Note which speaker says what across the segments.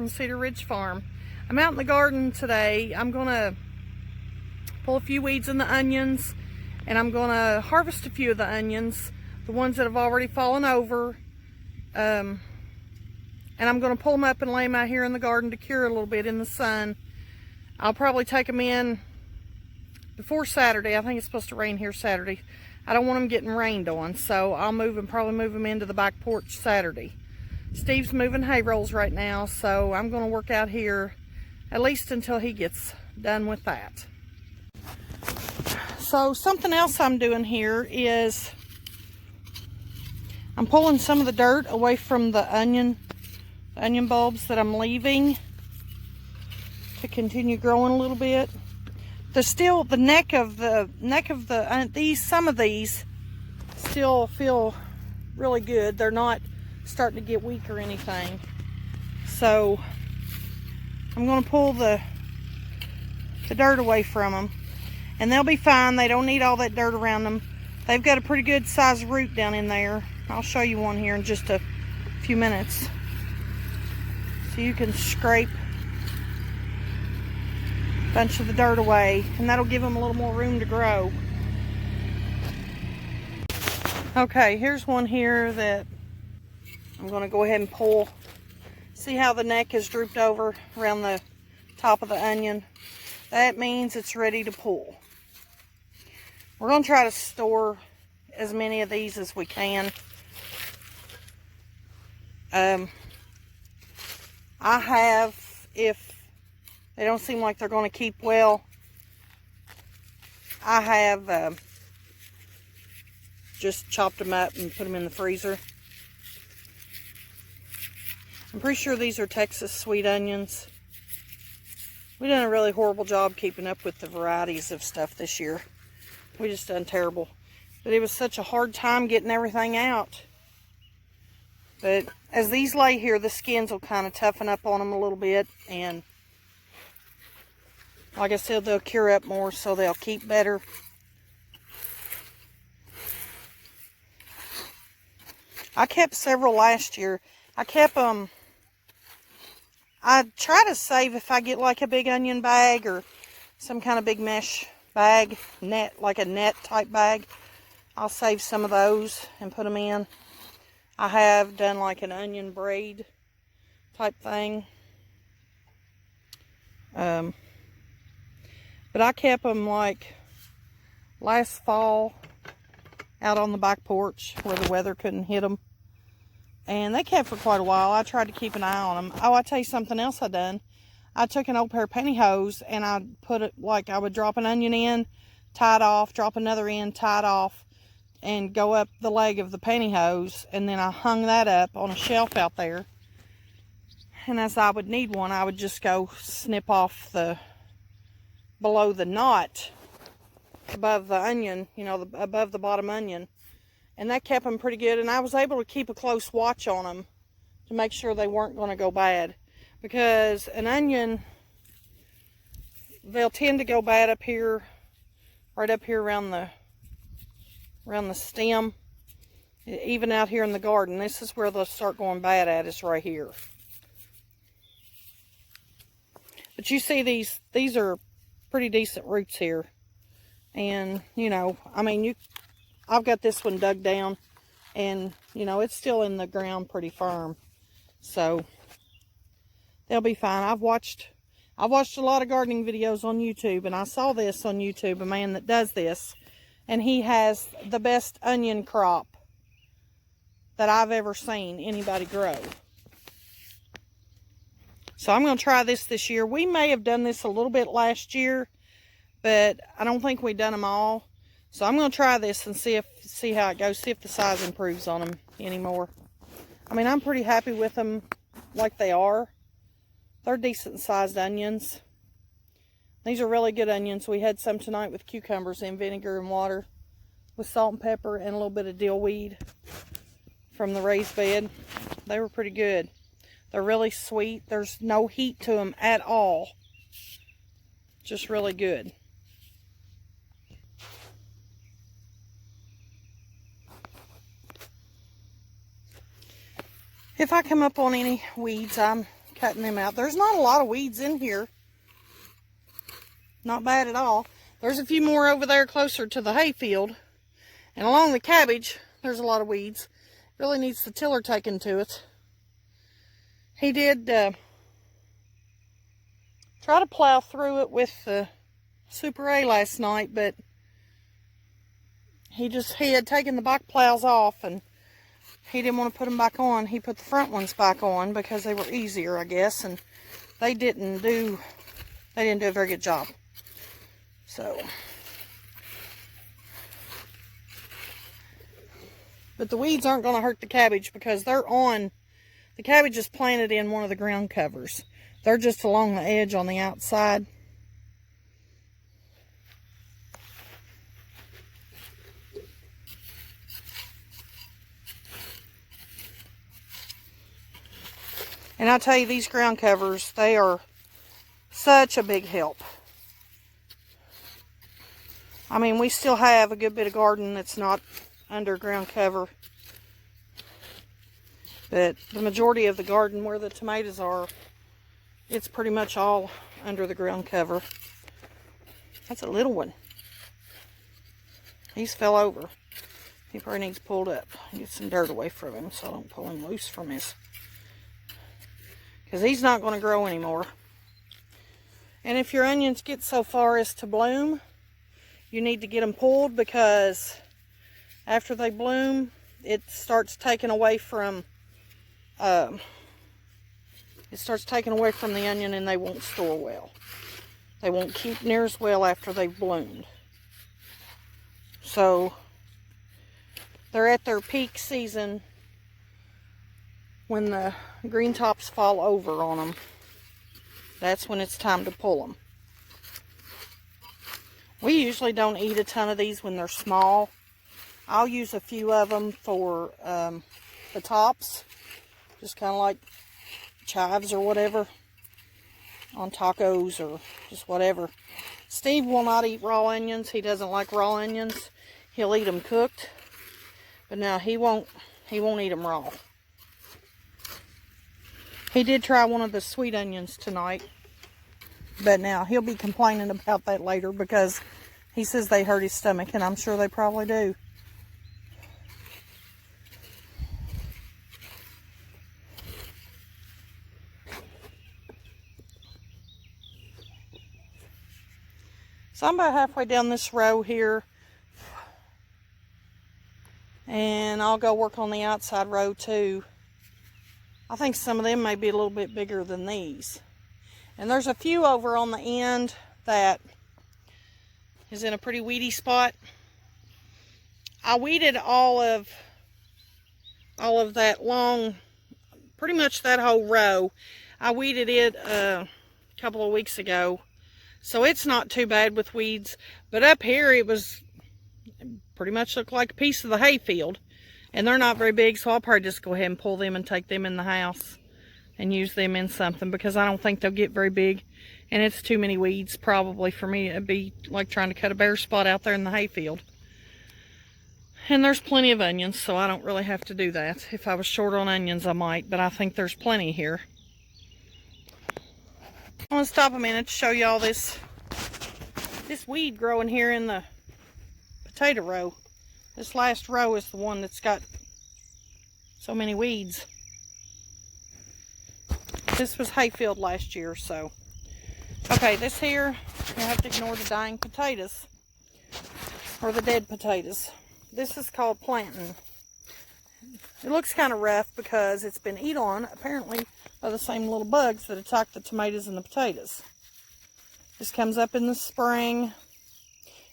Speaker 1: on Cedar Ridge Farm. I'm out in the garden today. I'm gonna pull a few weeds in the onions, and I'm gonna harvest a few of the onions, the ones that have already fallen over, and I'm gonna pull them up and lay them out here in the garden to cure a little bit in the sun. I'll probably take them in before Saturday. I think it's supposed to rain here Saturday. I don't want them getting rained on, so I'll probably move them into the back porch Saturday. Steve's moving hay rolls right now, so I'm going to work out here at least until he gets done with that. So something else I'm doing here is I'm pulling some of the dirt away from the onion bulbs that I'm leaving to continue growing a little bit. There's still the some of these still feel really good. They're not starting to get weak or anything. So I'm going to pull the dirt away from them, and they'll be fine. They don't need all that dirt around them. They've got a pretty good sized root down in there. I'll show you one here in just a few minutes. So you can scrape bunch of the dirt away, and that'll give them a little more room to grow. Okay, here's one here that I'm going to go ahead and pull. See how the neck is drooped over around the top of the onion? That means it's ready to pull. We're going to try to store as many of these as we can. I have, if they don't seem like they're going to keep well, I have just chopped them up and put them in the freezer. I'm pretty sure these are Texas sweet onions. We've done a really horrible job keeping up with the varieties of stuff this year. We just done terrible. But it was such a hard time getting everything out. But as these lay here, the skins will kind of toughen up on them a little bit, and like I said, they'll cure up more, so they'll keep better. I kept several last year. I kept them. I try to save, if I get like a big onion bag or some kind of big mesh bag, net, like a net type bag, I'll save some of those and put them in. I have done like an onion braid type thing. But I kept them like last fall out on the back porch where the weather couldn't hit them. And they kept for quite a while. I tried to keep an eye on them. Oh, I'll tell you something else I done. I took an old pair of pantyhose and I put it, like I would drop an onion in, tie it off, drop another in, tie it off, and go up the leg of the pantyhose. And then I hung that up on a shelf out there. And as I would need one, I would just go snip off below the knot above the onion, you know, above the bottom onion. And that kept them pretty good. And I was able to keep a close watch on them to make sure they weren't going to go bad. Because an onion, they'll tend to go bad up here, right up here around the stem. Even out here in the garden, this is where they'll start going bad at, is right here. But you see these are pretty decent roots here. And, you know, I mean, I've got this one dug down, and, you know, it's still in the ground pretty firm. So they'll be fine. I've watched a lot of gardening videos on YouTube, and I saw this on YouTube, a man that does this, and he has the best onion crop that I've ever seen anybody grow. So I'm going to try this year. We may have done this a little bit last year, but I don't think we've done them all. So I'm going to try this and see how it goes, see if the size improves on them anymore. I mean, I'm pretty happy with them like they are. They're decent sized onions. These are really good onions. We had some tonight with cucumbers in vinegar and water with salt and pepper and a little bit of dill weed from the raised bed. They were pretty good. They're really sweet. There's no heat to them at all. Just really good. If I come up on any weeds, I'm cutting them out. There's not a lot of weeds in here. Not bad at all. There's a few more over there closer to the hay field. And along the cabbage, there's a lot of weeds. Really needs the tiller taken to it. He did try to plow through it with the Super A last night, but he had taken the back plows off and he didn't want to put them back on. He put the front ones back on because they were easier, I guess, and they didn't do a very good job. So, but the weeds aren't going to hurt the cabbage because the cabbage is planted in one of the ground covers. They're just along the edge on the outside. And I tell you, these ground covers, they are such a big help. I mean, we still have a good bit of garden that's not under ground cover. But the majority of the garden where the tomatoes are, it's pretty much all under the ground cover. That's a little one. He's fell over. He probably needs pulled up. Get some dirt away from him so I don't pull him loose from his... because he's not going to grow anymore. And if your onions get so far as to bloom, you need to get them pulled, because after they bloom, it starts taking away from the onion, and they won't store well. They won't keep near as well after they've bloomed. So they're at their peak season when the green tops fall over on them. That's when it's time to pull them. We usually don't eat a ton of these when they're small. I'll use a few of them for the tops, just kind of like chives or whatever, on tacos or just whatever. Steve will not eat raw onions. He doesn't like raw onions. He'll eat them cooked, but now he won't eat them raw. He did try one of the sweet onions tonight, but now he'll be complaining about that later because he says they hurt his stomach, and I'm sure they probably do. So I'm about halfway down this row here, and I'll go work on the outside row too. I think some of them may be a little bit bigger than these. And there's a few over on the end that is in a pretty weedy spot. I weeded all of that long, pretty much that whole row. I weeded it a couple of weeks ago. So it's not too bad with weeds. But up here it pretty much looked like a piece of the hay field. And they're not very big, so I'll probably just go ahead and pull them and take them in the house and use them in something, because I don't think they'll get very big. And it's too many weeds probably for me. It'd be like trying to cut a bare spot out there in the hay field. And there's plenty of onions, so I don't really have to do that. If I was short on onions, I might, but I think there's plenty here. I want to stop a minute to show you all this weed growing here in the potato row. This last row is the one that's got so many weeds. This was hayfield last year, so. Okay, this here, you have to ignore the dying potatoes, or the dead potatoes. This is called Plantain. It looks kind of rough because it's been eat on, apparently, by the same little bugs that attack the tomatoes and the potatoes. This comes up in the spring.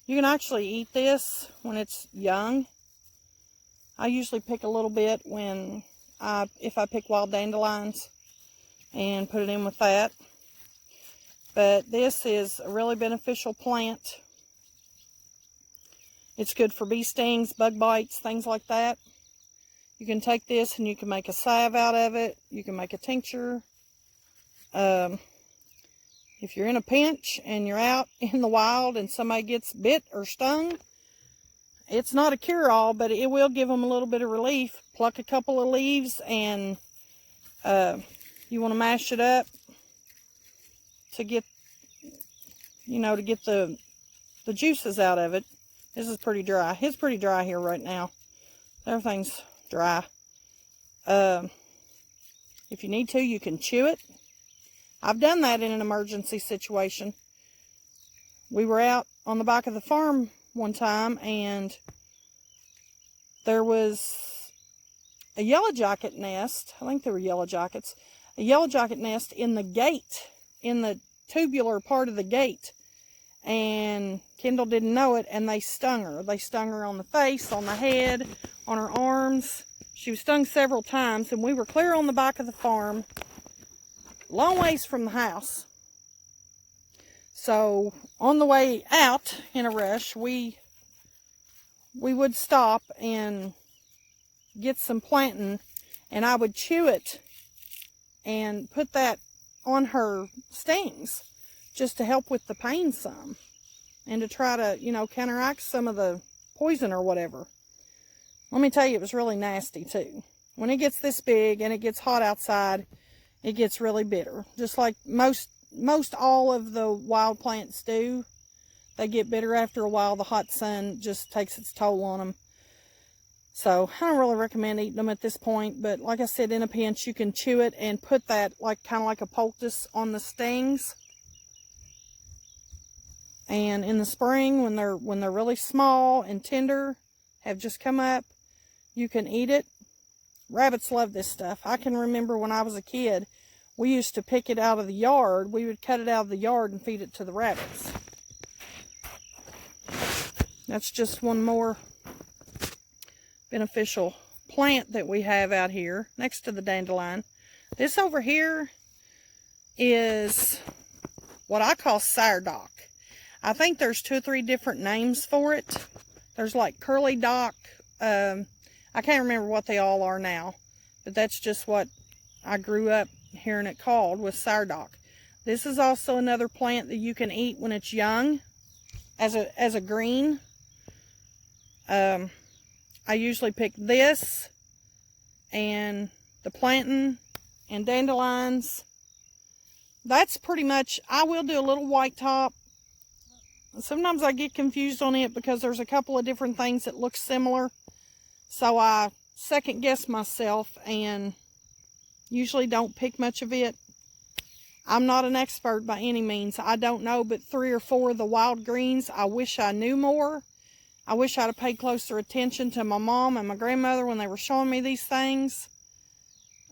Speaker 1: You can actually eat this when it's young. I usually pick a little bit if I pick wild dandelions and put it in with that. But this is a really beneficial plant. It's good for bee stings, bug bites, things like that. You can take this and you can make a salve out of it. You can make a tincture. If you're in a pinch and you're out in the wild and somebody gets bit or stung, it's not a cure-all, but it will give them a little bit of relief. Pluck a couple of leaves and You want to mash it up to get, you know, to get the juices out of it. This is pretty dry. It's pretty dry here right now. Everything's dry. If you need to, you can chew it. I've done that in an emergency situation. We were out on the back of the farm one time, and there was a yellow jacket nest. I think they were yellow jackets. A yellow jacket nest in the gate, in the tubular part of the gate. And Kendall didn't know it, and they stung her. They stung her on the face, on the head, on her arms. She was stung several times, and we were clear on the back of the farm, long ways from the house. So on the way out in a rush, we would stop and get some plantain, and I would chew it and put that on her stings just to help with the pain some, and to try to, you know, counteract some of the poison or whatever. Let me tell you, it was really nasty too. When it gets this big and it gets hot outside, it gets really bitter. Just like most all of the wild plants do. They get bitter after a while. The hot sun just takes its toll on them. So I don't really recommend eating them at this point. But like I said, in a pinch, you can chew it and put that kind of like a poultice on the stings. And in the spring, when they're really small and tender, have just come up, you can eat it. Rabbits love this stuff. I can remember when I was a kid, we used to pick it out of the yard. We would cut it out of the yard and feed it to the rabbits. That's just one more beneficial plant that we have out here next to the dandelion. This over here is what I call sourdock. I think there's 2 or 3 different names for it. There's like curly dock. I can't remember what they all are now, but that's just what I grew up hearing it called, was sourdock. This is also another plant that you can eat when it's young as a green. I usually pick this and the plantain and dandelions. That's pretty much, I will do a little white top. Sometimes I get confused on it because there's a couple of different things that look similar. So I second guess myself and usually don't pick much of it. I'm not an expert by any means. I don't know but 3 or 4 of the wild greens. I wish I knew more. I wish I'd have paid closer attention to my mom and my grandmother when they were showing me these things.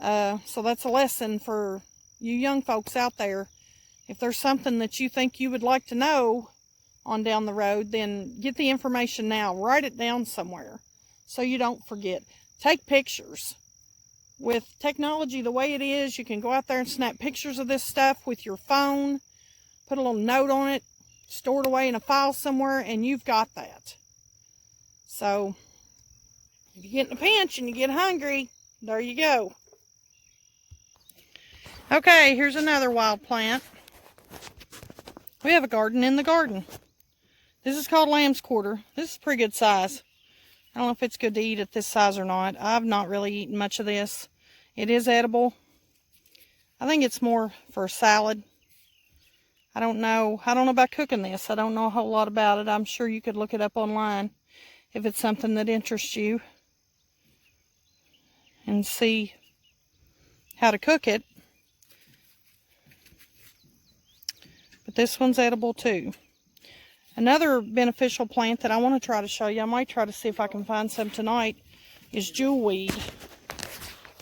Speaker 1: So that's a lesson for you young folks out there. If there's something that you think you would like to know on down the road, then get the information now. Write it down somewhere so you don't forget. Take pictures. With technology the way it is, you can go out there and snap pictures of this stuff with your phone, put a little note on it, store it away in a file somewhere, and you've got that. So if you get in a pinch and you get hungry, there you go. Okay, here's another wild plant. We have a garden in the garden. This is called lamb's quarter. This is pretty good size. I don't know if it's good to eat at this size or not. I've not really eaten much of this. It is edible. I think it's more for a salad. I don't know about cooking this. I don't know a whole lot about it. I'm sure you could look it up online if it's something that interests you and see how to cook it. But this one's edible too. Another beneficial plant that I want to try to show you, I might try to see if I can find some tonight, is jewelweed.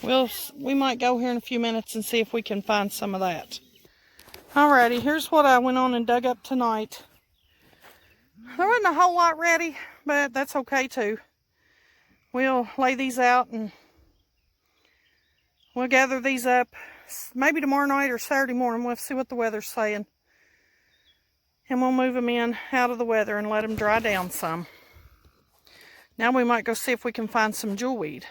Speaker 1: We might go here in a few minutes and see if we can find some of that. Alrighty, here's what I went on and dug up tonight. There wasn't a whole lot ready, but that's okay too. We'll lay these out and we'll gather these up maybe tomorrow night or Saturday morning. We'll see what the weather's saying. And we'll move them in out of the weather and let them dry down some. Now we might go see if we can find some jewelweed.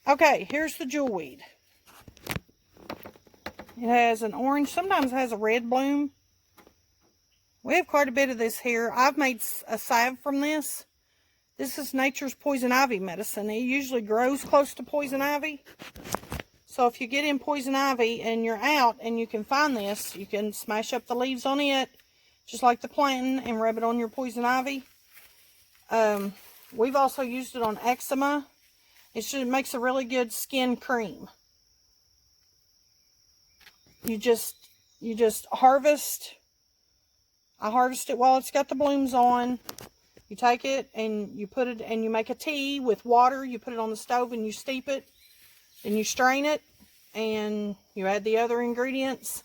Speaker 1: Okay, here's the jewelweed. It has an orange, sometimes it has a red bloom. We have quite a bit of this here. I've made a salve from this, This is nature's poison ivy medicine. It usually grows close to poison ivy. So if you get in poison ivy and you're out and you can find this, you can smash up the leaves on it, just like the plantain, and rub it on your poison ivy. We've also used it on eczema. It makes a really good skin cream. You just harvest. I harvest it while it's got the blooms on. You take it and you put it, and you make a tea with water. You put it on the stove and you steep it. Then you strain it and you add the other ingredients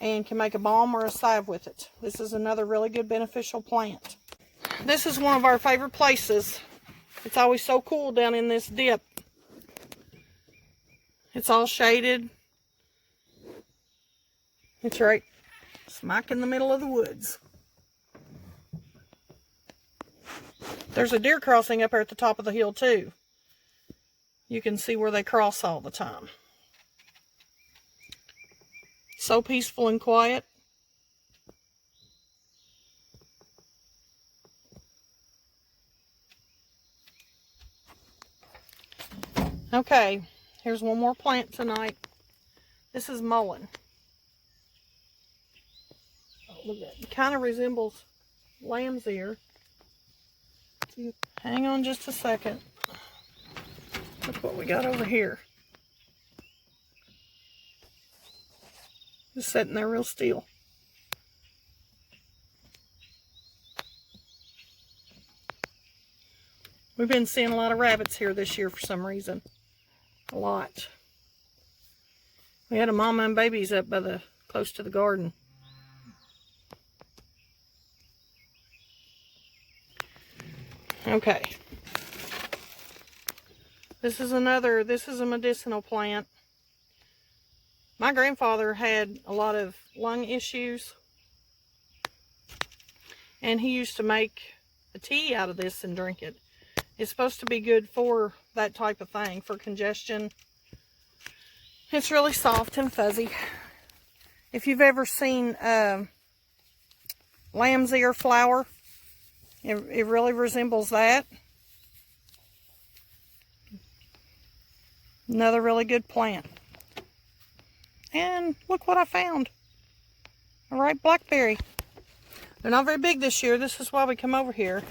Speaker 1: and can make a balm or a salve with it. This is another really good beneficial plant. This is one of our favorite places. It's always so cool down in this dip. It's all shaded. It's right smack in the middle of the woods. There's a deer crossing up here at the top of the hill too. You can see where they cross all the time. So peaceful and quiet. Okay, here's one more plant tonight. This is mullein. Oh, look at that. It kind of resembles lamb's ear. Hang on just a second. Look what we got over here. Just sitting there real still. We've been seeing a lot of rabbits here this year for some reason. A lot. We had a mama and babies up by close to the garden. Okay. This is a medicinal plant. My grandfather had a lot of lung issues, and he used to make a tea out of this and drink it. It's supposed to be good for that type of thing, for congestion. It's really soft and fuzzy. If you've ever seen lamb's ear flower, it really resembles that. Another really good plant. And look what I found. A ripe blackberry. They're not very big this year. This is why we come over here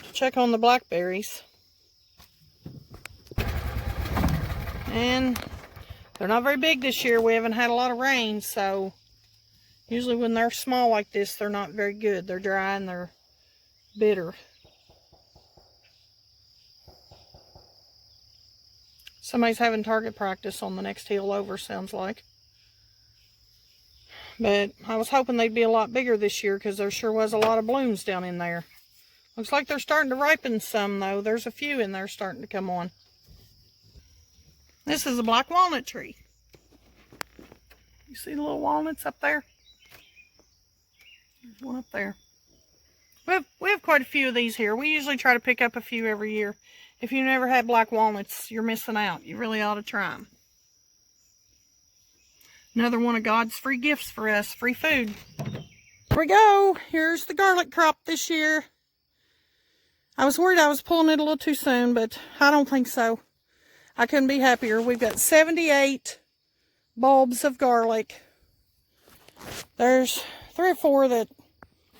Speaker 1: to check on the blackberries. And they're not very big this year. We haven't had a lot of rain, so usually when they're small like this, they're not very good. They're dry and they're bitter. Somebody's having target practice on the next hill over, sounds like. But I was hoping they'd be a lot bigger this year because there sure was a lot of blooms down in there. Looks like they're starting to ripen some, though. There's a few in there starting to come on. This is a black walnut tree. You see the little walnuts up there? There's one up there. We have quite a few of these here. We usually try to pick up a few every year. If you've never had black walnuts, you're missing out. You really ought to try them. Another one of God's free gifts for us, free food. Here we go. Here's the garlic crop this year. I was worried I was pulling it a little too soon, but I don't think so. I couldn't be happier. We've got 78 bulbs of garlic. There's 3 or 4 that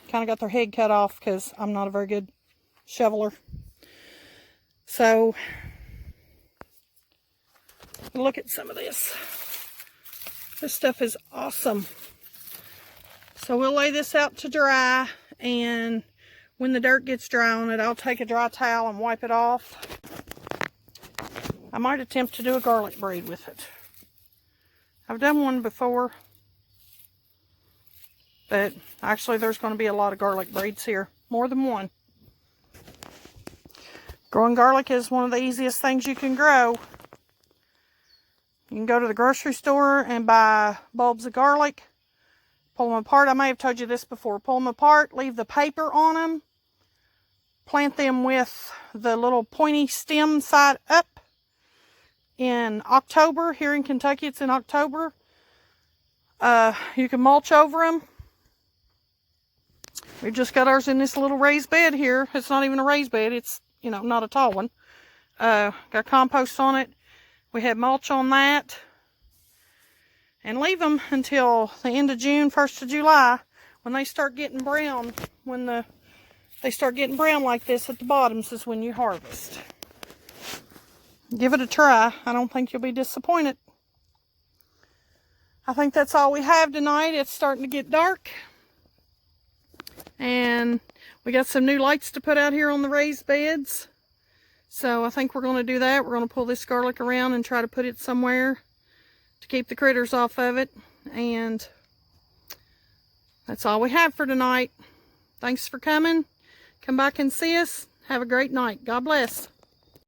Speaker 1: kind of got their head cut off because I'm not a very good shoveler. So, look at some of this. This stuff is awesome. So we'll lay this out to dry, and when the dirt gets dry on it, I'll take a dry towel and wipe it off. I might attempt to do a garlic braid with it. I've done one before, but actually there's going to be a lot of garlic braids here. More than one. Growing garlic is one of the easiest things you can grow. You can go to the grocery store and buy bulbs of garlic. Pull them apart. I may have told you this before. Pull them apart, leave the paper on them. Plant them with the little pointy stem side up. In October, here in Kentucky, it's in October. You can mulch over them. We've just got ours in this little raised bed here. It's not even a raised bed. It's you know, not a tall one. Got compost on it. We had mulch on that. And leave them until the end of June, 1st of July, when they start getting brown. When they start getting brown like this at the bottoms is when you harvest. Give it a try. I don't think you'll be disappointed. I think that's all we have tonight. It's starting to get dark. And we got some new lights to put out here on the raised beds. So I think we're going to do that. We're going to pull this garlic around and try to put it somewhere to keep the critters off of it. And that's all we have for tonight. Thanks for coming. Come back and see us. Have a great night. God bless.